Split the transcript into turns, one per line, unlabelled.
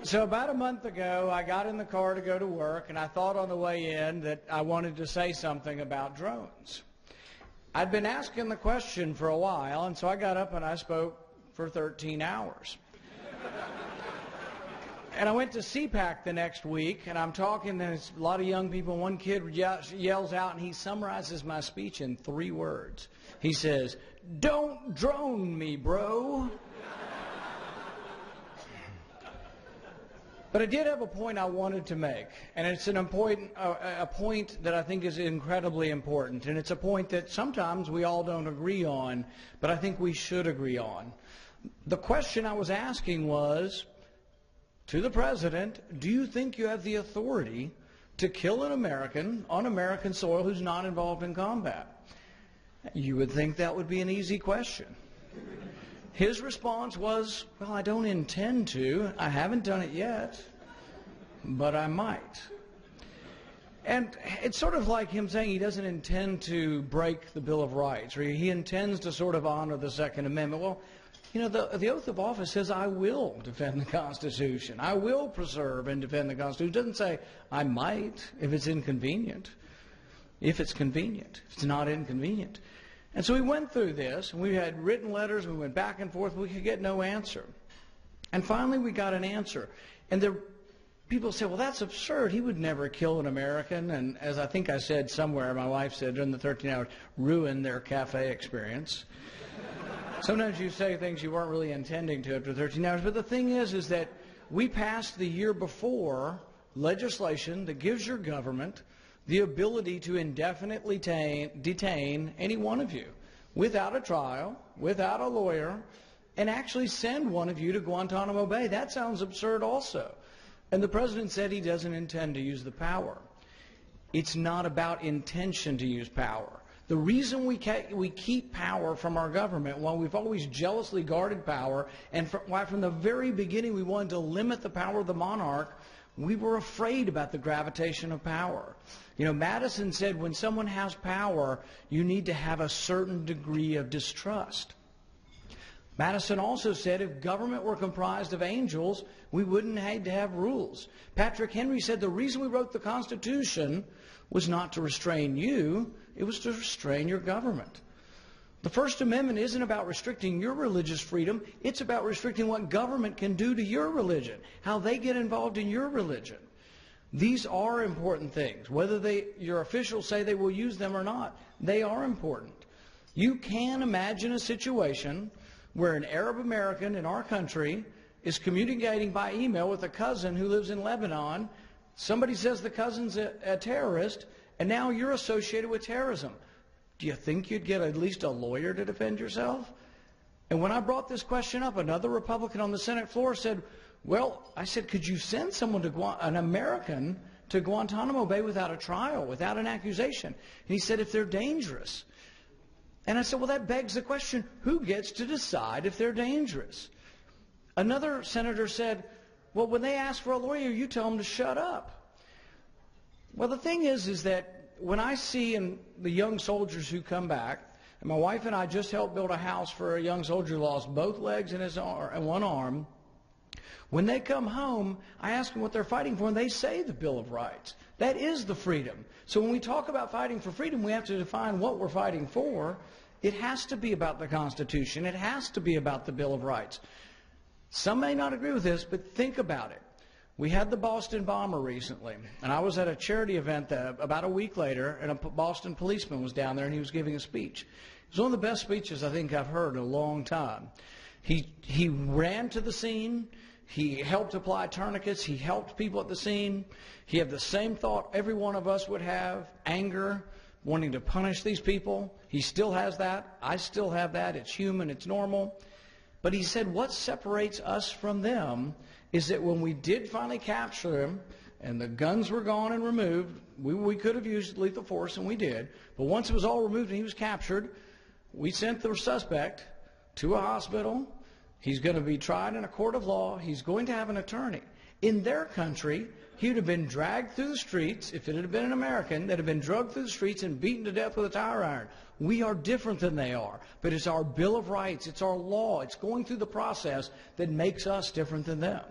So about a month ago, I got in the car to go to work, and I thought on the way in that I wanted to say something about drones. I'd been asking the question for a while, and so I got up and I spoke for 13 hours. And I went to CPAC the next week, and I'm talking, and there's a lot of young people. One kid yells out, and he summarizes my speech in 3 words. He says, "Don't drone me, bro." But I did have a point I wanted to make, and it's a point that I think is incredibly important, and it's a point that sometimes we all don't agree on, but I think we should agree on. The question I was asking was, to the President, do you think you have the authority to kill an American on American soil who's not involved in combat? You would think that would be an easy question. His response was, well, I don't intend to. I haven't done it yet, but I might. And it's sort of like him saying he doesn't intend to break the Bill of Rights, or he intends to sort of honor the Second Amendment. Well, you know, the oath of office says, I will defend the Constitution. I will preserve and defend the Constitution. It doesn't say, I might, if it's inconvenient. If it's convenient. If it's not inconvenient. And so we went through this, and we had written letters, we went back and forth, we could get no answer. And finally we got an answer. And people said, well, that's absurd. He would never kill an American. And as I think I said somewhere, my wife said during the 13 hours, ruin their cafe experience. Sometimes you say things you weren't really intending to after 13 hours. But the thing is that we passed the year before legislation that gives your government the ability to indefinitely detain any one of you without a trial, without a lawyer, and actually send one of you to Guantanamo Bay. That sounds absurd also. And the President said he doesn't intend to use the power. It's not about intention to use power. The reason we keep power from our government, while we've always jealously guarded power, and why from the very beginning we wanted to limit the power of the monarch, we were afraid about the gravitation of power. You know, Madison said when someone has power, you need to have a certain degree of distrust. Madison also said if government were comprised of angels, we wouldn't have to have rules. Patrick Henry said the reason we wrote the Constitution was not to restrain you, it was to restrain your government. The First Amendment isn't about restricting your religious freedom, it's about restricting what government can do to your religion, how they get involved in your religion. These are important things. Whether your officials say they will use them or not, they are important. You can imagine a situation where an Arab American in our country is communicating by email with a cousin who lives in Lebanon. Somebody says the cousin's a terrorist, and now you're associated with terrorism. Do you think you'd get at least a lawyer to defend yourself? And when I brought this question up, another Republican on the Senate floor said, well, I said, could you send someone an American to Guantanamo Bay without a trial, without an accusation? And he said, if they're dangerous. And I said, well, that begs the question, who gets to decide if they're dangerous? Another senator said, well, when they ask for a lawyer, you tell them to shut up. Well, the thing is that when I see the young soldiers who come back, and my wife and I just helped build a house for a young soldier who lost both legs and one arm, when they come home, I ask them what they're fighting for, and they say the Bill of Rights. That is the freedom. So when we talk about fighting for freedom, we have to define what we're fighting for. It has to be about the Constitution. It has to be about the Bill of Rights. Some may not agree with this, but think about it. We had the Boston bomber recently, and I was at a charity event about a week later, and a Boston policeman was down there, and he was giving a speech. It was one of the best speeches I think I've heard in a long time. He ran to the scene. He helped apply tourniquets. He helped people at the scene. He had the same thought every one of us would have, anger, wanting to punish these people. He still has that. I still have that. It's human. It's normal. But he said what separates us from them is that when we did finally capture them and the guns were gone and removed, we could have used lethal force, and we did. But once it was all removed and he was captured, we sent the suspect to a hospital. He's going to be tried in a court of law. He's going to have an attorney. In their country, he would have been dragged through the streets, if it had been an American, that had been drugged through the streets and beaten to death with a tire iron. We are different than they are, but it's our Bill of Rights, it's our law, it's going through the process that makes us different than them.